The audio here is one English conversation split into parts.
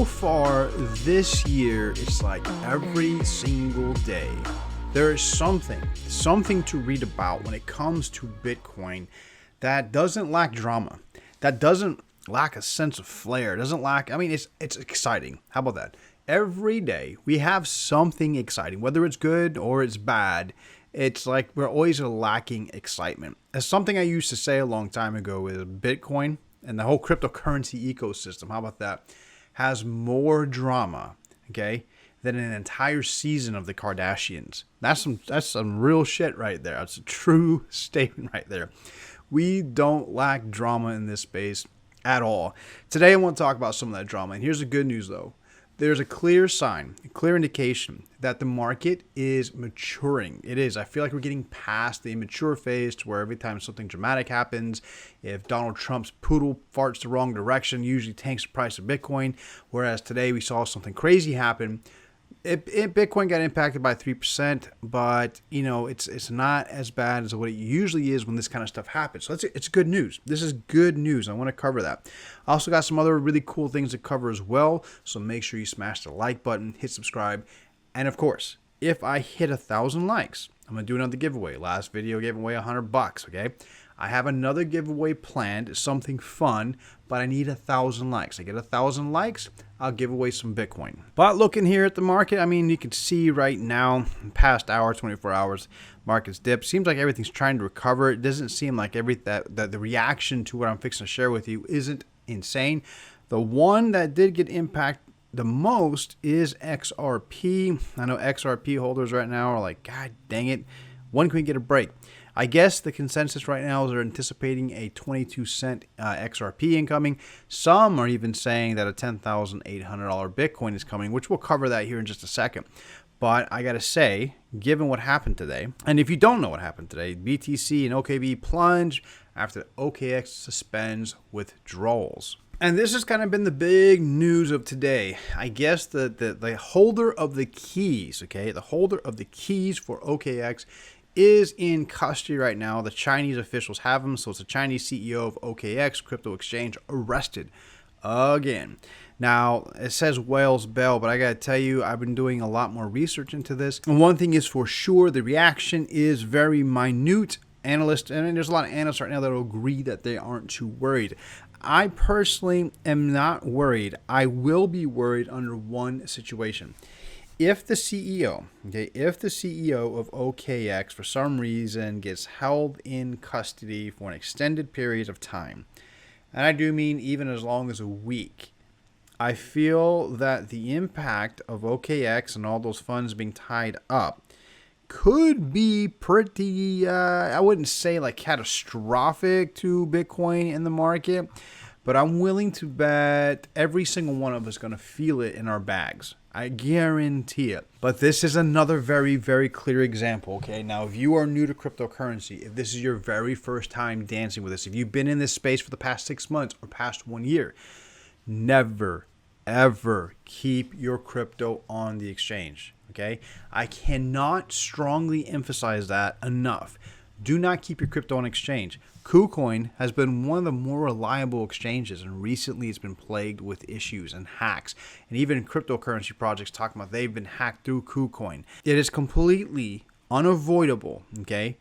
far this year, it's like every single day there is something to read about when it comes to Bitcoin that doesn't lack drama, that doesn't lack a sense of flair, doesn't lack, it's exciting. How about that? Every day we have something exciting, whether it's good or it's bad. It's like we're always lacking excitement. As something I used to say a long time ago is Bitcoin and the whole cryptocurrency ecosystem, how about that, has more drama, okay, than an entire season of the Kardashians. That's some real shit right there. That's a true statement right there. We don't lack drama in this space at all. Today I want to talk about some of that drama. And here's the good news though. There's a clear sign, a clear indication that the market is maturing. It is. I feel like we're getting past the immature phase to where every time something dramatic happens, if Donald Trump's poodle farts the wrong direction, usually tanks the price of Bitcoin. Whereas today we saw something crazy happen. Bitcoin got impacted by 3%, but it's not as bad as what it usually is when this kind of stuff happens. So it's good news. This is good news. I want to cover that. I also got some other really cool things to cover as well. So make sure you smash the like button, hit subscribe, and of course, if I hit 1,000 likes, I'm gonna do another giveaway. Last video gave away $100. Okay. I have another giveaway planned, something fun, but I need 1,000 likes. I get 1,000 likes, I'll give away some Bitcoin. But looking here at the market, you can see right now, past hour, 24 hours, market's dipped. Seems like everything's trying to recover. It doesn't seem like that the reaction to what I'm fixing to share with you isn't insane. The one that did get impacted the most is XRP. I know XRP holders right now are like, God dang it, when can we get a break? I guess the consensus right now is they're anticipating a 22-cent XRP incoming. Some are even saying that a $10,800 Bitcoin is coming, which we'll cover that here in just a second. But I got to say, given what happened today, and if you don't know what happened today, BTC and OKB plunge after OKEx suspends withdrawals. And this has kind of been the big news of today. I guess the holder of the keys, okay, the holder of the keys for OKEx is in custody right now. The Chinese officials have him. So it's the Chinese CEO of OKEx crypto exchange arrested again. Now, it says Whales Bell, but I got to tell you, I've been doing a lot more research into this. And one thing is for sure, the reaction is very minute. Analysts, and there's a lot of analysts right now that will agree that they aren't too worried. I personally am not worried. I will be worried under one situation. If the CEO of OKEx for some reason gets held in custody for an extended period of time, and I do mean even as long as a week, I feel that the impact of OKEx and all those funds being tied up could be pretty, I wouldn't say like catastrophic to Bitcoin in the market, but I'm willing to bet every single one of us is going to feel it in our bags. I guarantee it. But this is another very, very clear example, okay? Now, if you are new to cryptocurrency, if this is your very first time dancing with this, if you've been in this space for the past 6 months or past 1 year, never, ever keep your crypto on the exchange, okay? I cannot strongly emphasize that enough. Do not keep your crypto on exchange. KuCoin has been one of the more reliable exchanges, and recently it's been plagued with issues and hacks. And even cryptocurrency projects talking about they've been hacked through KuCoin. It is completely unavoidable, okay?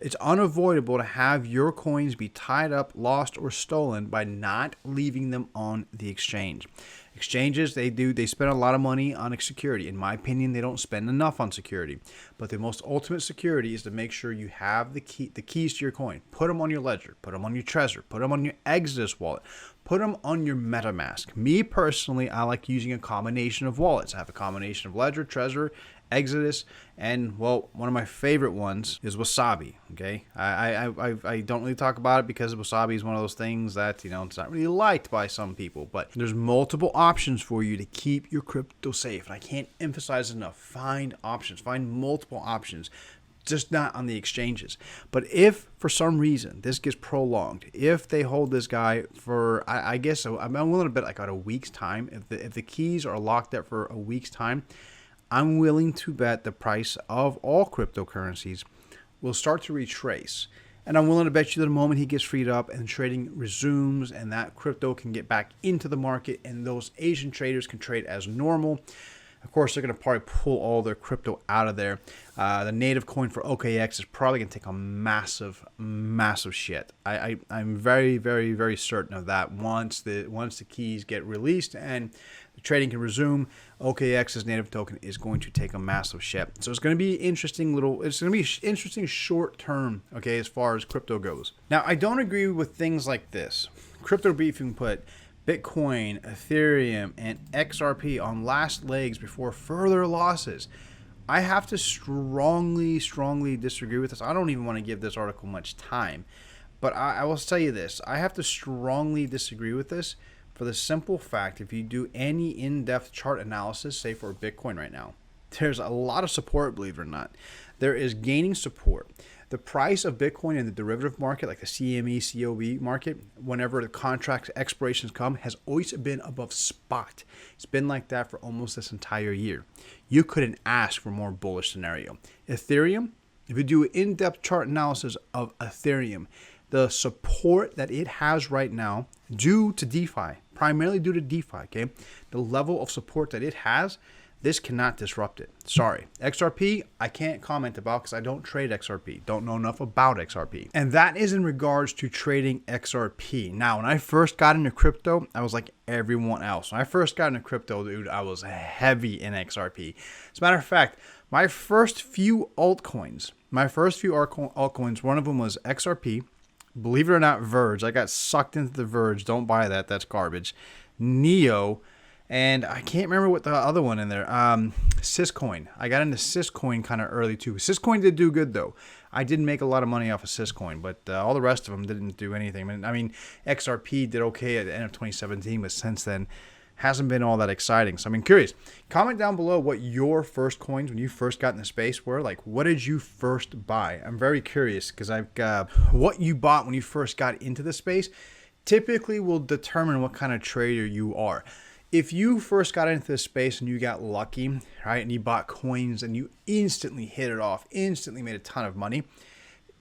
It's unavoidable to have your coins be tied up, lost, or stolen by not leaving them on the exchange. Exchanges, they spend a lot of money on security. In my opinion, they don't spend enough on security. But the most ultimate security is to make sure you have the keys to your coin. Put them on your Ledger, put them on your Trezor, put them on your Exodus wallet, put them on your MetaMask. Me personally, I like using a combination of wallets. I have a combination of Ledger, Trezor, Exodus, and well, one of my favorite ones is Wasabi. Okay, I don't really talk about it because Wasabi is one of those things that it's not really liked by some people. But there's multiple options for you to keep your crypto safe, and I can't emphasize enough. Find options, find multiple options. Just not on the exchanges. But if for some reason this gets prolonged, if they hold this guy for, I guess I'm willing to bet like about a week's time. If the keys are locked up for a week's time, I'm willing to bet the price of all cryptocurrencies will start to retrace. And I'm willing to bet you that the moment he gets freed up and trading resumes and that crypto can get back into the market and those Asian traders can trade as normal, of course, they're going to probably pull all their crypto out of there. The native coin for OKEx is probably going to take a massive, massive shit. I'm very, very, very certain of that. Once the keys get released and the trading can resume, OKEx's native token is going to take a massive shit. So it's going to be interesting interesting short term, okay, as far as crypto goes. Now, I don't agree with things like this. Crypto Briefing put Bitcoin, Ethereum, and XRP on last legs before further losses. I have to strongly disagree with this. I don't even want to give this article much time, but I will tell you this. I have to strongly disagree with this for the simple fact, if you do any in-depth chart analysis, say for Bitcoin right now, there's a lot of support, believe it or not. There is gaining support. The price of Bitcoin in the derivative market, like the CME, COB market, whenever the contract expirations come, has always been above spot. It's been like that for almost this entire year. You couldn't ask for a more bullish scenario. Ethereum, if you do an in-depth chart analysis of Ethereum, the support that it has right now due to DeFi, primarily due to DeFi, okay, the level of support that it has, this cannot disrupt it. Sorry. XRP, I can't comment about because I don't trade XRP. Don't know enough about XRP. And that is in regards to trading XRP. Now, when I first got into crypto, I was like everyone else. When I first got into crypto, dude, I was heavy in XRP. As a matter of fact, my first few altcoins, one of them was XRP. Believe it or not, Verge. I got sucked into the Verge. Don't buy that. That's garbage. Neo. And I can't remember what the other one in there. Syscoin. I got into Syscoin kind of early too. Syscoin did do good though. I did make a lot of money off of Syscoin, but all the rest of them didn't do anything. I mean, XRP did okay at the end of 2017, but since then hasn't been all that exciting. So I'm curious. Comment down below what your first coins when you first got in the space were. Like, what did you first buy? I'm very curious because I've got what you bought when you first got into the space typically will determine what kind of trader you are. If you first got into this space and you got lucky, right, and you bought coins and you instantly hit it off, instantly made a ton of money,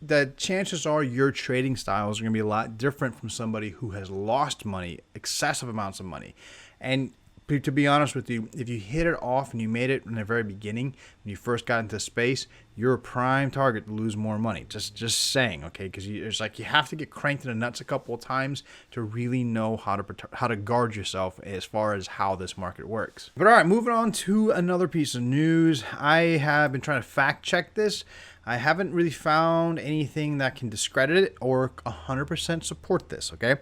the chances are your trading styles are going to be a lot different from somebody who has lost money, excessive amounts of money. And to be honest with you, if you hit it off and you made it in the very beginning, when you first got into space, you're a prime target to lose more money. Just saying, okay? Because it's like you have to get cranked in the nuts a couple of times to really know how to guard yourself as far as how this market works. But all right, moving on to another piece of news. I have been trying to fact check this. I haven't really found anything that can discredit it or 100% support this, okay?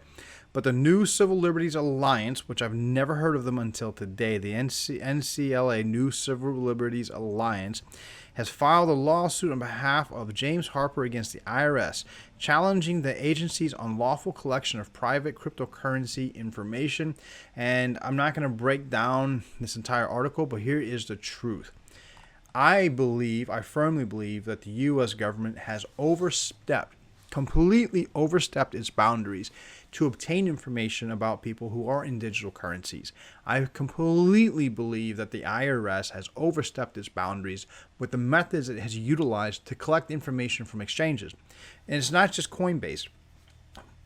But the New Civil Liberties Alliance, which I've never heard of them until today, the NCLA, New Civil Liberties Alliance, has filed a lawsuit on behalf of James Harper against the IRS, challenging the agency's unlawful collection of private cryptocurrency information. And I'm not going to break down this entire article, but here is the truth. I firmly believe that the U.S. government has completely overstepped its boundaries to obtain information about people who are in digital currencies. I completely believe that the IRS has overstepped its boundaries with the methods it has utilized to collect information from exchanges. And it's not just Coinbase.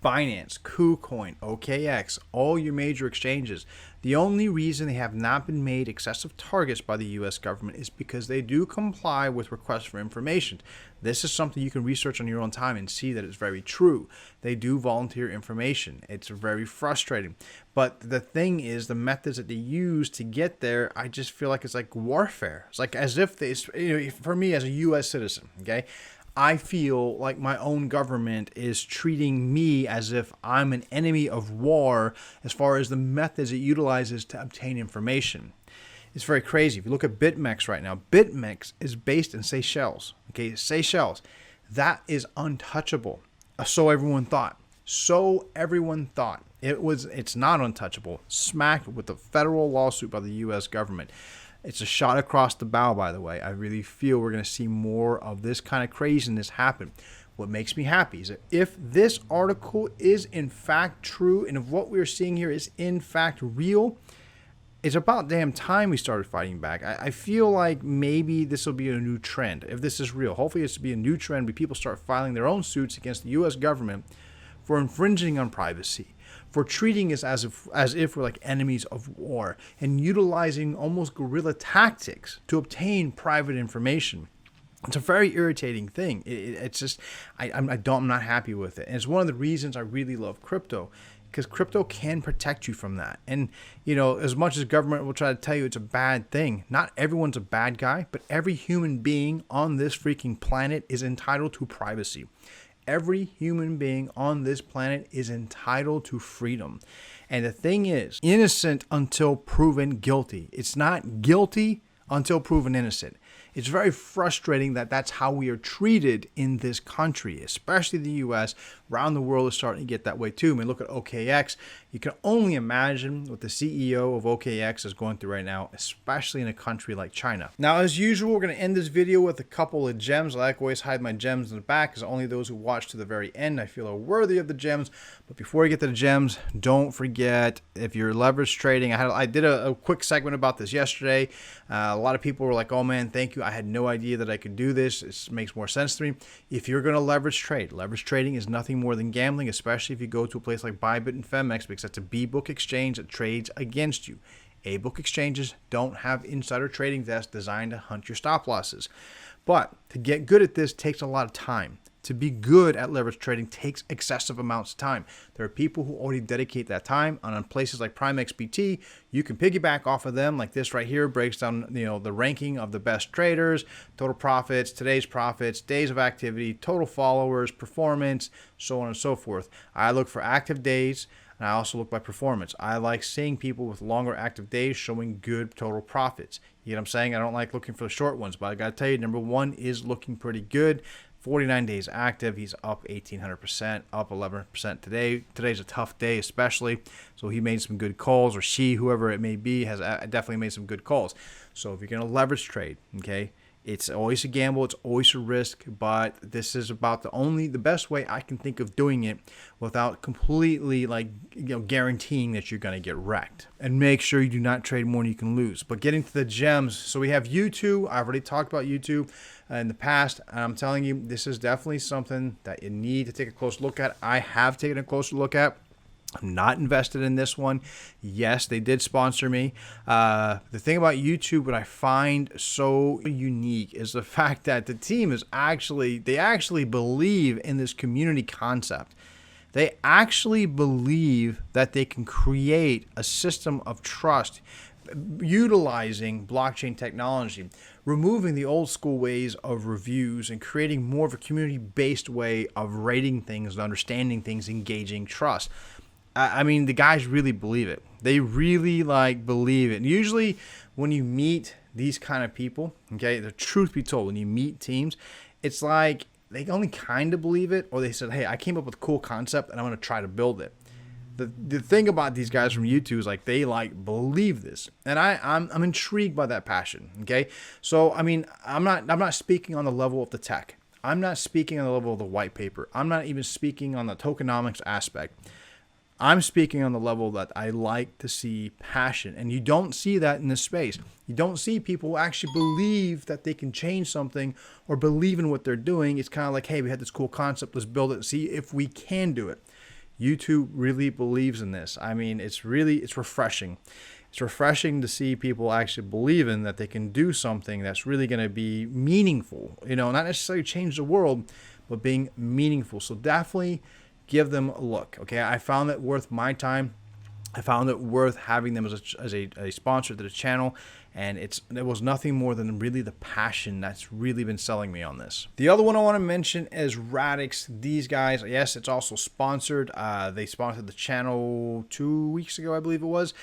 Binance, KuCoin, OKEx, all your major exchanges. The only reason they have not been made excessive targets by the U.S. government is because they do comply with requests for information. This is something you can research on your own time and see that it's very true. They do volunteer information. It's very frustrating. But the thing is, the methods that they use to get there, I just feel like it's like warfare. It's like as if they, for me as a U.S. citizen, okay, I feel like my own government is treating me as if I'm an enemy of war as far as the methods it utilizes to obtain information. It's very crazy. If you look at BitMEX right now, BitMEX is based in Seychelles. Okay, Seychelles. That is untouchable. So everyone thought. It's not untouchable. Smacked with a federal lawsuit by the U.S. government. It's a shot across the bow, by the way. I really feel we're going to see more of this kind of craziness happen. What makes me happy is that if this article is in fact true and if what we're seeing here is in fact real, it's about damn time we started fighting back. I feel like maybe this will be a new trend. If this is real, hopefully it's to be a new trend where people start filing their own suits against the U.S. government for infringing on privacy, for treating us as if we're like enemies of war, and utilizing almost guerrilla tactics to obtain private information. It's a very irritating thing. It's just, I'm not happy with it. And it's one of the reasons I really love crypto, because crypto can protect you from that. And, you know, as much as government will try to tell you it's a bad thing, not everyone's a bad guy, but every human being on this freaking planet is entitled to privacy. Every human being on this planet is entitled to freedom. And the thing is, innocent until proven guilty. It's not guilty until proven innocent. It's very frustrating that that's how we are treated in this country, especially the U.S. Around the world is starting to get that way too. I mean, look at OKEx. You can only imagine what the CEO of OKEx is going through right now, especially in a country like China. Now, as usual, we're going to end this video with a couple of gems. I like always hide my gems in the back because only those who watch to the very end I feel are worthy of the gems. But before we get to the gems, don't forget, if you're leverage trading, I did a quick segment about this yesterday. A lot of people were like, oh man, thank you. I had no idea that I could do this. It makes more sense to me. If you're going to leverage trading is nothing more than gambling, especially if you go to a place like Bybit and FemX, because that's a B-book exchange that trades against you. A-book exchanges don't have insider trading desks designed to hunt your stop losses. But to get good at this takes a lot of time. To be good at leverage trading takes excessive amounts of time. There are people who already dedicate that time, and on places like PrimeXBT, you can piggyback off of them. Like this right here breaks down, you know, the ranking of the best traders, total profits, today's profits, days of activity, total followers, performance, so on and so forth. I look for active days, and I also look by performance. I like seeing people with longer active days showing good total profits. You know what I'm saying? I don't like looking for the short ones, but I got to tell you, number one is looking pretty good. 49 days active, he's up 1,800%, up 11% today. Today's a tough day especially, so he made some good calls, or she, whoever it may be, has definitely made some good calls. So if you're going to leverage trade, okay, it's always a gamble, it's always a risk, but this is about the best way I can think of doing it without completely guaranteeing that you're going to get wrecked. And make sure you do not trade more than you can lose. But getting to the gems, so we have UTU. I've already talked about UTU in the past, and I'm telling you, this is definitely something that you need to take a close look at. I have taken a closer look at. I'm not invested in this one. Yes, they did sponsor me. The thing about YouTube, what I find so unique is the fact that the team is actually believe in this community concept. They actually believe that they can create a system of trust utilizing blockchain technology, removing the old school ways of reviews and creating more of a community-based way of rating things, understanding things, engaging trust. I mean, the guys really believe it. They really believe it. And usually when you meet these kind of people, okay, the truth be told, when you meet teams, it's like they only kind of believe it, or they said, hey, I came up with a cool concept and I'm going to try to build it. The thing about these guys from YouTube is they believe this, and I'm intrigued by that passion. Okay, so I mean, I'm not speaking on the level of the tech. I'm not speaking on the level of the white paper. I'm not even speaking on the tokenomics aspect. I'm speaking on the level that I like to see passion, and you don't see that in this space. You don't see people who actually believe that they can change something or believe in what they're doing. It's kind of like, hey, we had this cool concept, let's build it and see if we can do it. YouTube really believes in this. I mean, it's refreshing. It's refreshing to see people actually believe in that they can do something that's really going to be meaningful. You know, not necessarily change the world, but being meaningful. So definitely give them a look. Okay, I found it worth my time. I found it worth having them as a sponsor to the channel, and it was nothing more than really the passion that's really been selling me on this. The other one I want to mention is Radix. These guys, yes, it's also sponsored. They sponsored the channel 2 weeks ago, I believe it was.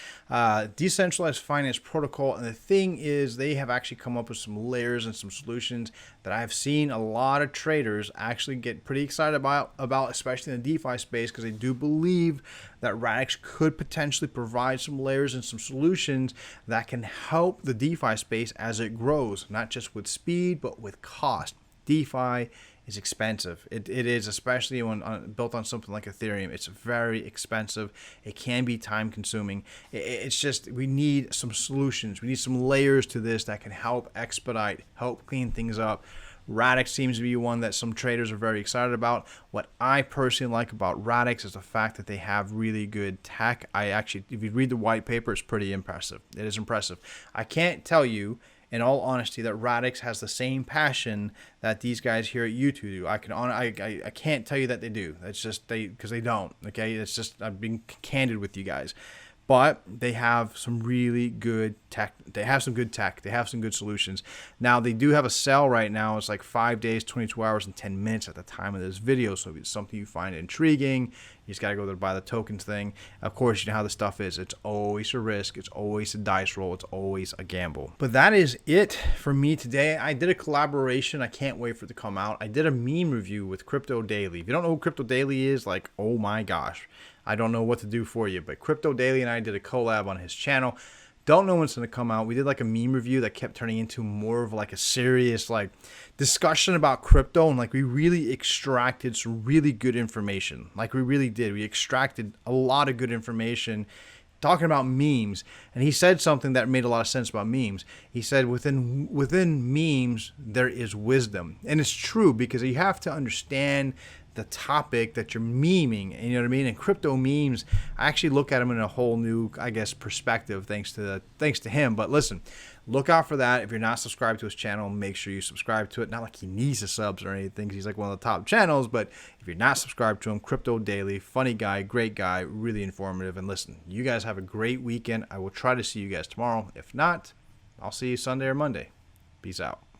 Decentralized finance protocol, and the thing is, they have actually come up with some layers and some solutions that I've seen a lot of traders actually get pretty excited about, especially in the DeFi space, because they do believe that Radix could potentially provide some layers and some solutions that can help the DeFi space as it grows, not just with speed, but with cost. DeFi is expensive. It is, especially when built on something like Ethereum. It's very expensive. It can be time consuming. It's just, we need some solutions. We need some layers to this that can help expedite, help clean things up. Radix seems to be one that some traders are very excited about. What I personally like about Radix is the fact that they have really good tech. If you read the white paper, it's pretty impressive. It is impressive. I can't tell you, in all honesty, that Radix has the same passion that these guys here at UTU do. I can't tell you that they do. It's just because they don't. Okay, it's just, I'm being candid with you guys. But they have some really good tech. They have some good tech. They have some good solutions. Now, they do have a sale right now. It's like 5 days, 22 hours, and 10 minutes at the time of this video. So if it's something you find intriguing, you just got to go there to buy the tokens thing. Of course, you know how the stuff is. It's always a risk. It's always a dice roll. It's always a gamble. But that is it for me today. I did a collaboration. I can't wait for it to come out. I did a meme review with Crypto Daily. If you don't know who Crypto Daily is, like, oh my gosh. I don't know what to do for you, but Crypto Daily and I did a collab on his channel. Don't know when it's going to come out. We did like a meme review that kept turning into more of like a serious like discussion about crypto, and like we really extracted some really good information. Like we really did. We extracted a lot of good information talking about memes, and he said something that made a lot of sense about memes. He said within memes there is wisdom, and it's true, because you have to understand the topic that you're memeing, and you know what I mean. And crypto memes, I actually look at them in a whole new, I guess, perspective thanks to him. But listen, look out for that. If you're not subscribed to his channel, make sure you subscribe to it. Not like he needs the subs or anything, 'cause he's like one of the top channels, but if you're not subscribed to him, Crypto Daily, funny guy, great guy, really informative. And listen, you guys have a great weekend. I will try to see you guys tomorrow. If not, I'll see you Sunday or Monday. Peace out.